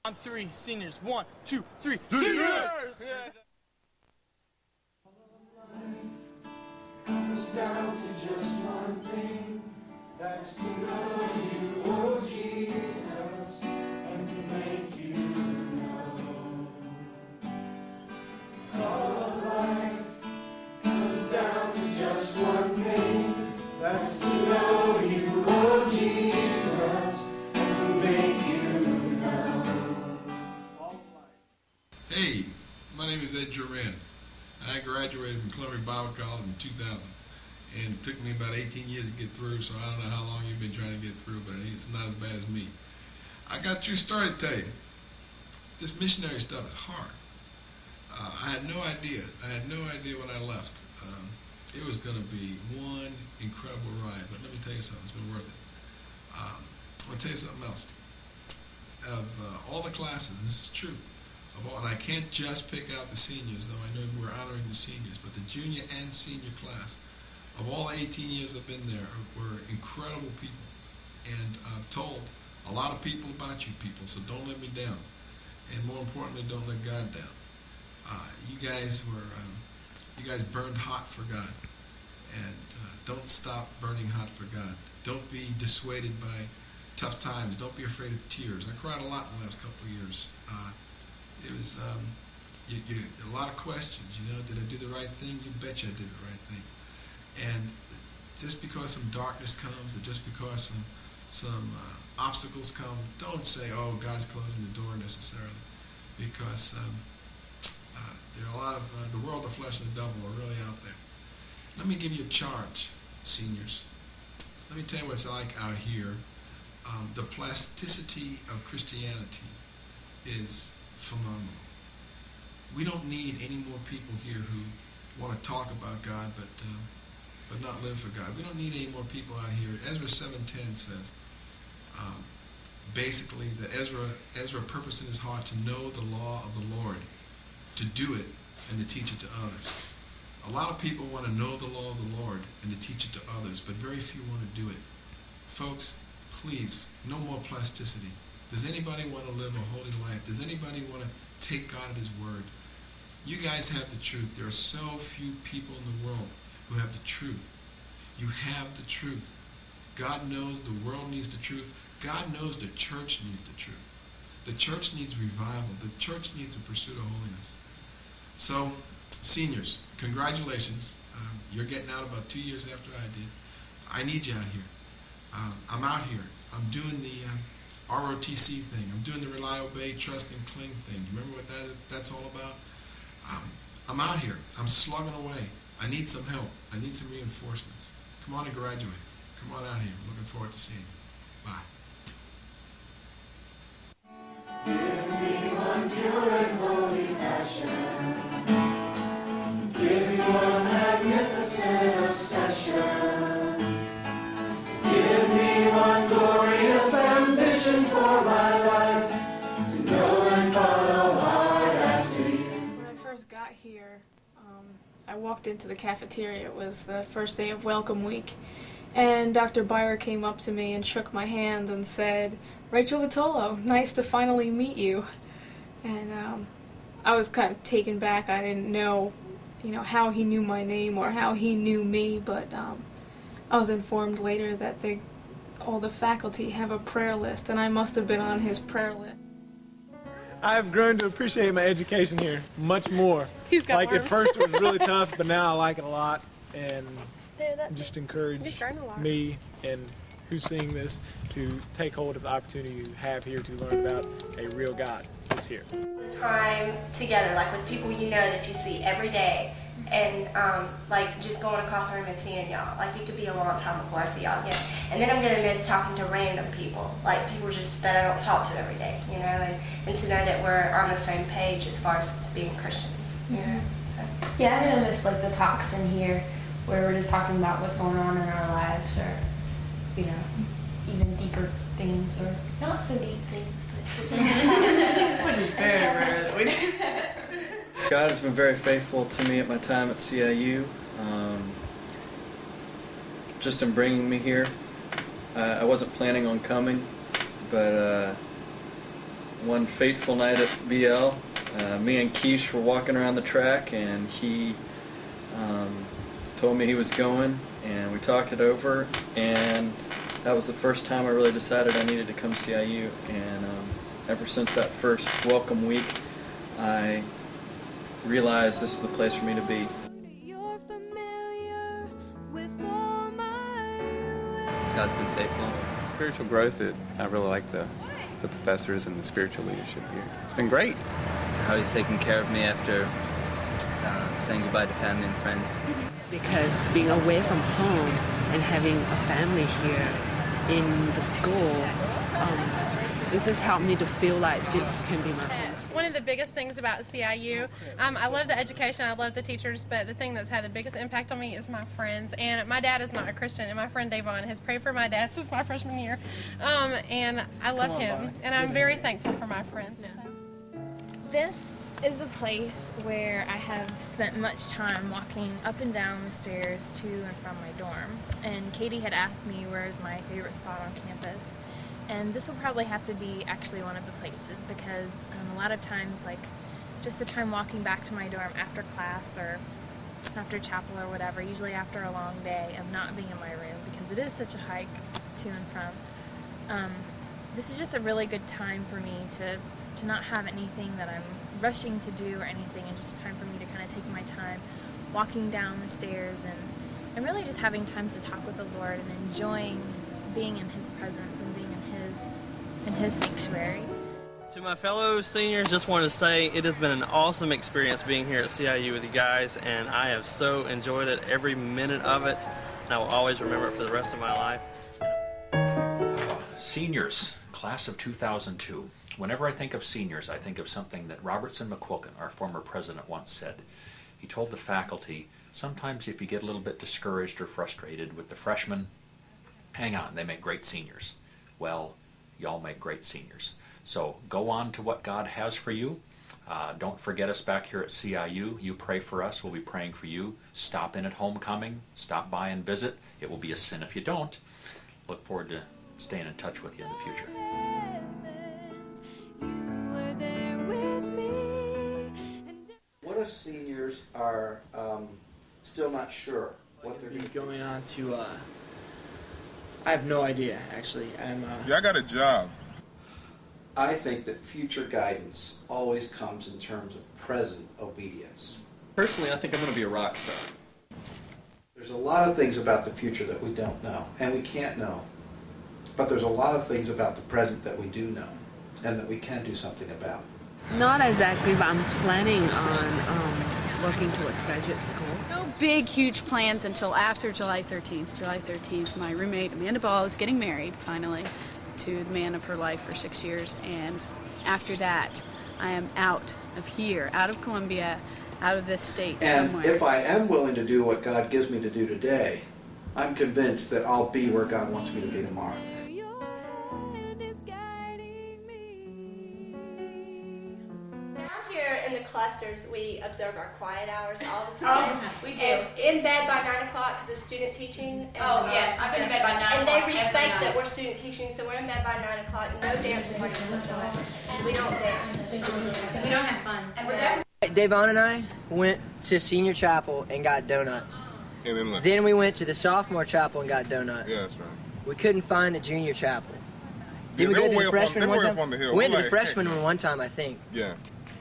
On three, seniors. 1, 2, 3, seniors! Comes down to just one thing, that's to know you, oh Jesus, and to make you known. 'Cause all of life comes down to just one thing, that's to know you, oh Jesus, and to make you known. Hey, my name is Ed Duran. I graduated from Columbia Bible College in 2000, and it took me about 18 years to get through, so I don't know how long you've been trying to get through, but it's not as bad as me. I got a true story to tell you. This missionary stuff is hard. I had no idea. When I left. It was going to be one incredible ride, but let me tell you something. It's been worth it. I want to tell you something else. Of all the classes, and this is true, and I can't just pick out the seniors, though I know we're honoring the seniors, but the junior and senior class, of all 18 years I've been there, were incredible people. And I've told a lot of people about you people, so don't let me down. And more importantly, don't let God down. You guys burned hot for God. And don't stop burning hot for God. Don't be dissuaded by tough times. Don't be afraid of tears. I cried a lot in the last couple of years. It was a lot of questions, did I do the right thing? You betcha I did the right thing. And just because some darkness comes, or just because some obstacles come, don't say, oh, God's closing the door necessarily, because there are a lot of, the world, the flesh, and the devil are really out there. Let me give you a charge, seniors. Let me tell you what it's like out here. The plasticity of Christianity is phenomenal. We don't need any more people here who want to talk about God but not live for God. We don't need any more people out here. Ezra 7:10 says basically that Ezra purposed in his heart to know the law of the Lord, to do it and to teach it to others. A lot of people want to know the law of the Lord and to teach it to others, but very few want to do it. Folks, please, no more plasticity. Does anybody want to live a holy life? Does anybody want to take God at His word? You guys have the truth. There are so few people in the world who have the truth. You have the truth. God knows the world needs the truth. God knows the church needs the truth. The church needs revival. The church needs a pursuit of holiness. So, seniors, congratulations. You're getting out about 2 years after I did. I need you out here. I'm out here. I'm doing the ROTC thing. I'm doing the Rely, Obey, Trust, and Cling thing. You remember what that's all about? I'm out here. I'm slugging away. I need some help. I need some reinforcements. Come on and graduate. Come on out here. I'm looking forward to seeing you. Bye. Give me one pure and holy passion. Give me one magnificent obsession. Give me one glorious ambition for my life, to know and follow hard after you. When I first got here, I walked into the cafeteria. It was the first day of Welcome Week, and Dr. Byer came up to me and shook my hand and said, "Rachel Vitolo, nice to finally meet you." And I was kind of taken back. I didn't know, how he knew my name or how he knew me, but I was informed later that all the faculty have a prayer list, and I must have been on his prayer list. I've grown to appreciate my education here much more. He's got At arms. first it was really tough, but now I like it a lot, and just encourage me and who's seeing this to take hold of the opportunity you have here to learn about a real God who's here. Time together, like with people that you see every day, and like just going across the room and seeing y'all. Like it could be a long time before I see y'all again. And then I'm gonna miss talking to random people, like people just that I don't talk to every day, and to know that we're on the same page as far as being Christians, So. Yeah, I'm gonna miss like the talks in here where we're just talking about what's going on in our lives, or even deeper things, or not so deep things, but just Which is very rare that we do. God has been very faithful to me at my time at CIU, just in bringing me here. I wasn't planning on coming, but one fateful night at BL, me and Keish were walking around the track, and he told me he was going, and we talked it over, and that was the first time I really decided I needed to come CIU, and ever since that first welcome week, I realized this was the place for me to be. God's been faithful. Spiritual growth, I really like the professors and the spiritual leadership here. It's been great. How he's taken care of me after saying goodbye to family and friends. Because being away from home and having a family here in the school, it just helped me to feel like this can be my home. One of the biggest things about CIU, I love the education, I love the teachers, but the thing that's had the biggest impact on me is my friends. And my dad is not a Christian, and my friend Davon has prayed for my dad since my freshman year. And I love him, and I'm very thankful for my friends. So. This is the place where I have spent much time walking up and down the stairs to and from my dorm. And Katie had asked me where is my favorite spot on campus. And this will probably have to be actually one of the places, because a lot of times, like, just the time walking back to my dorm after class or after chapel or whatever, usually after a long day of not being in my room, because it is such a hike to and from, this is just a really good time for me to not have anything that I'm rushing to do or anything, and just a time for me to kind of take my time walking down the stairs and really just having times to talk with the Lord and enjoying being in His presence and being in His sanctuary. To my fellow seniors, just want to say it has been an awesome experience being here at CIU with you guys, and I have so enjoyed it, every minute of it, and I will always remember it for the rest of my life. Seniors, class of 2002. Whenever I think of seniors, I think of something that Robertson McQuilkin, our former president, once said. He told the faculty, sometimes if you get a little bit discouraged or frustrated with the freshmen, hang on, they make great seniors. Well, y'all make great seniors. So go on to what God has for you. Don't forget us back here at CIU. You pray for us. We'll be praying for you. Stop in at homecoming. Stop by and visit. It will be a sin if you don't. Look forward to staying in touch with you in the future. What if seniors are still not sure what they're going on to? I have no idea, actually. Yeah, I got a job. I think that future guidance always comes in terms of present obedience. Personally, I think I'm going to be a rock star. There's a lot of things about the future that we don't know, and we can't know. But there's a lot of things about the present that we do know, and that we can do something about. Not exactly, but I'm planning on working towards graduate school. No big, huge plans until after July 13th. July 13th, my roommate, Amanda Ball, is getting married, finally, to the man of her life for 6 years. And after that, I am out of here, out of Columbia, out of this state somewhere. And if I am willing to do what God gives me to do today, I'm convinced that I'll be where God wants me to be tomorrow. Clusters, we observe our quiet hours all the time. All the time. We do. And in bed by 9 o'clock to the student teaching. And, yes, I've been in bed by 9 o'clock. And they respect that we're student teaching, so we're in bed by 9 o'clock. No dancing whatsoever. We don't dance. Because we don't have fun. And we're there. Davon and I went to senior chapel and got donuts. And then we went to the sophomore chapel and got donuts. Yeah, that's right. We couldn't find the junior chapel. Yeah, Did we go to the freshman one time? Up on the hill. We went to the freshman one time, I think. Yeah.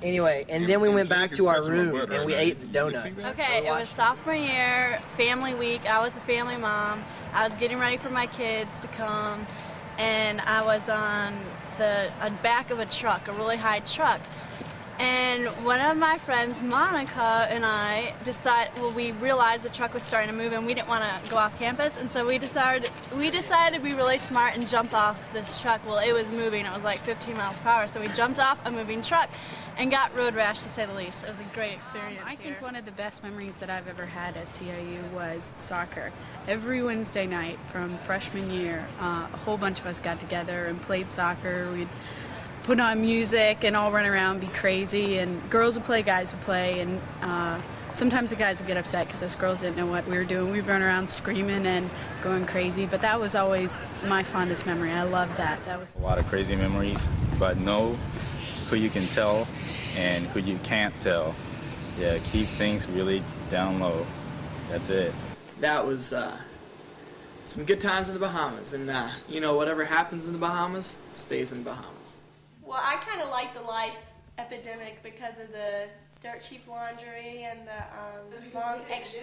Anyway, and then we went back to our room and we ate the donuts. Okay, it was sophomore year, family week. I was a family mom. I was getting ready for my kids to come, and I was on the back of a truck, a really high truck. And one of my friends, Monica, and I we realized the truck was starting to move and we didn't want to go off campus, and so we decided to be really smart and jump off this truck. Well, it was moving. It was like 15 miles per hour, so we jumped off a moving truck and got road rash, to say the least. It was a great experience. I think one of the best memories that I've ever had at CIU was soccer. Every Wednesday night from freshman year, a whole bunch of us got together and played soccer. We'd put on music and all run around, be crazy, and girls would play, guys would play, and Sometimes the guys would get upset because us girls didn't know what we were doing. We'd run around screaming and going crazy, but that was always my fondest memory. I loved that. That was a lot of crazy memories, but know who you can tell and who you can't tell. Yeah, keep things really down low. That's it. That was some good times in the Bahamas, and you know, whatever happens in the Bahamas stays in the Bahamas. Well, I kind of like the lice epidemic because of the dirt cheap laundry and the long extra.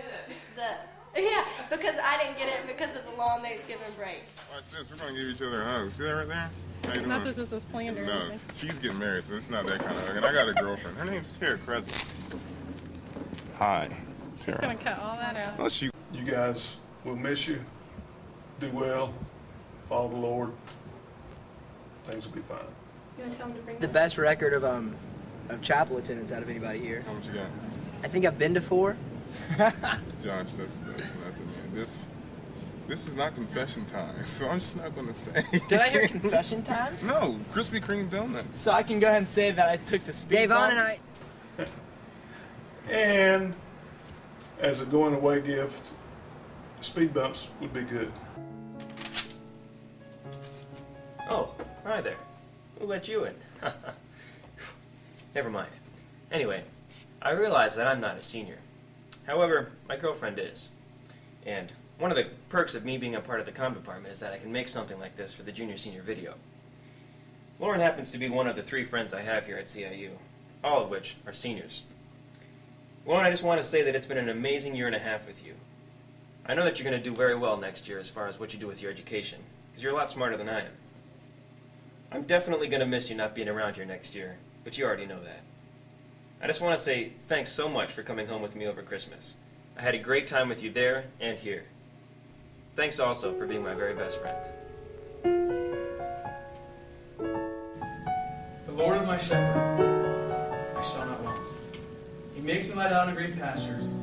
Yeah, because I didn't get it because of the long Thanksgiving break. Watch this. We're gonna give each other a hug. See that right there? How you doing? Not that this was planned or anything. No, she's getting married, so it's not that kind of hug. And I got a girlfriend. Her name's Tara Crescent. Hi. She's gonna cut all that out. Oh, she. You guys, we'll miss you. Do well. Follow the Lord. Things will be fine. You want to tell him to bring The best record of chapel attendance out of anybody here. How much you got? I think I've been to 4. Josh, that's nothing, man. This is not confession time, so I'm just not gonna say. Did I hear confession time? No, Krispy Kreme donuts. So I can go ahead and say that I took the speed Davon bump? and I. And as a going away gift, speed bumps would be good. Oh, hi there. Who let you in? Never mind. Anyway, I realize that I'm not a senior. However, my girlfriend is. And one of the perks of me being a part of the comm department is that I can make something like this for the junior-senior video. Lauren happens to be one of the 3 friends I have here at CIU, all of which are seniors. Lauren, I just want to say that it's been an amazing year and a half with you. I know that you're going to do very well next year as far as what you do with your education, because you're a lot smarter than I am. I'm definitely going to miss you not being around here next year, but you already know that. I just want to say thanks so much for coming home with me over Christmas. I had a great time with you there and here. Thanks also for being my very best friend. The Lord is my shepherd, I shall not want. He makes me lie down in green pastures.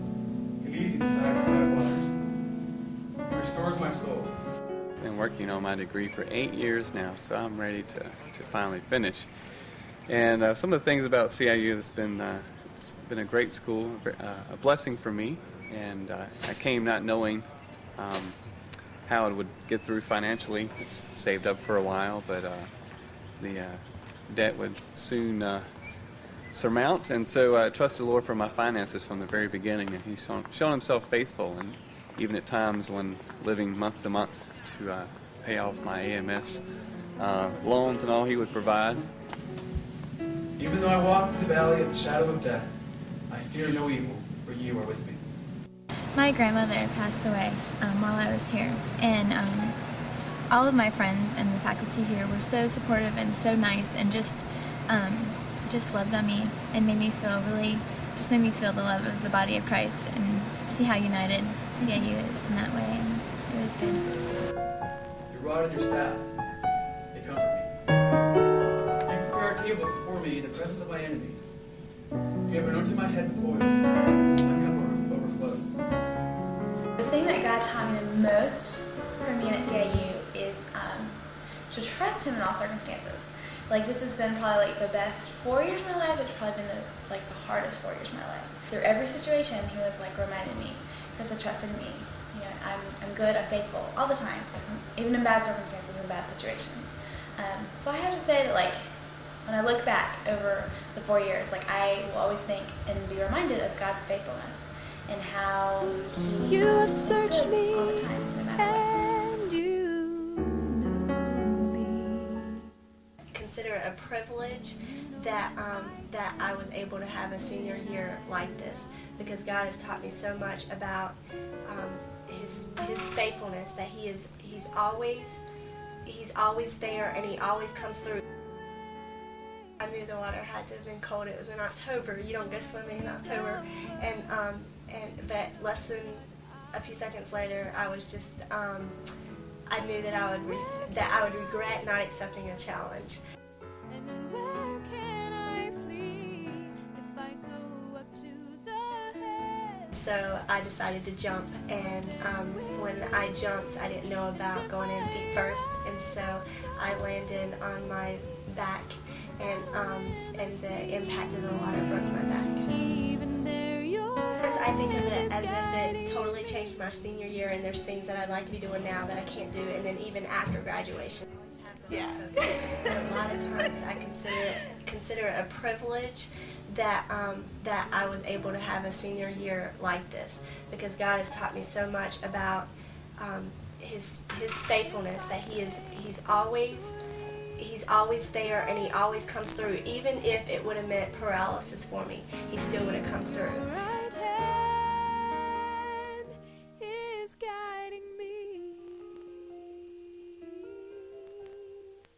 He leads me beside quiet waters. He restores my soul. Been working on my degree for 8 years now, so I'm ready to finally finish. And some of the things about CIU that's been it's been a great school, a blessing for me. And I came not knowing how it would get through financially. It's saved up for a while, but the debt would soon surmount. And so I trusted the Lord for my finances from the very beginning, and He's shown Himself faithful, and even at times when living month to month to pay off my AMS loans and all He would provide. Even though I walk through the valley of the shadow of death, I fear no evil, for you are with me. My grandmother passed away while I was here, and all of my friends and the faculty here were so supportive and so nice, and just loved on me and made me feel the love of the body of Christ and see how united CIU is in that way, and it was good. Your rod and your staff, they comfort me. You prepare a table before me in the presence of my enemies. You have anointed my head with oil. My cup overflows. The thing that God taught me the most for me at CIU is to trust Him in all circumstances. Like, this has been probably like the best 4 years of my life. It's probably been the hardest 4 years of my life. Through every situation, He was like reminding me, Krista, trust in me. You know, I'm good, I'm faithful all the time, even in bad circumstances and bad situations. So I have to say that, like, when I look back over the 4 years, like, I will always think and be reminded of God's faithfulness and how He You have is searched good me all the time, no matter what. Consider it a privilege that that I was able to have a senior year like this, because God has taught me so much about His faithfulness, that He's always there, and He always comes through. I knew the water had to have been cold. It was in October. You don't go swimming in October, but less than a few seconds later, I was just I knew that I would regret not accepting a challenge. Where can I flee if I go up to the head? So I decided to jump, and when I jumped, I didn't know about going in feet first, and so I landed on my back, and the impact of the water broke my back. Even there you're I think of it as if it totally changed my senior year, and there's things that I'd like to be doing now that I can't do, and then even after graduation. Yeah. A lot of times I consider it a privilege that that I was able to have a senior year like this, because God has taught me so much about His faithfulness, that He's always there, and He always comes through. Even if it would have meant paralysis for me, He still would have come through.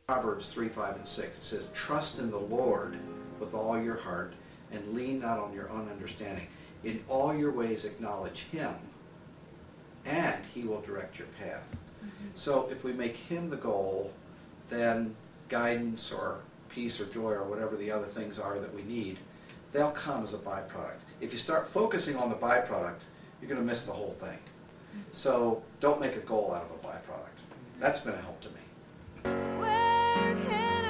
Proverbs 3, 5, and 6. It says, trust in the Lord with all your heart and lean not on your own understanding. In all your ways acknowledge Him, and He will direct your path. So if we make Him the goal, then guidance or peace or joy or whatever the other things are that we need, they'll come as a byproduct. If you start focusing on the byproduct, you're going to miss the whole thing. So don't make a goal out of a byproduct. That's been a help to me. Where can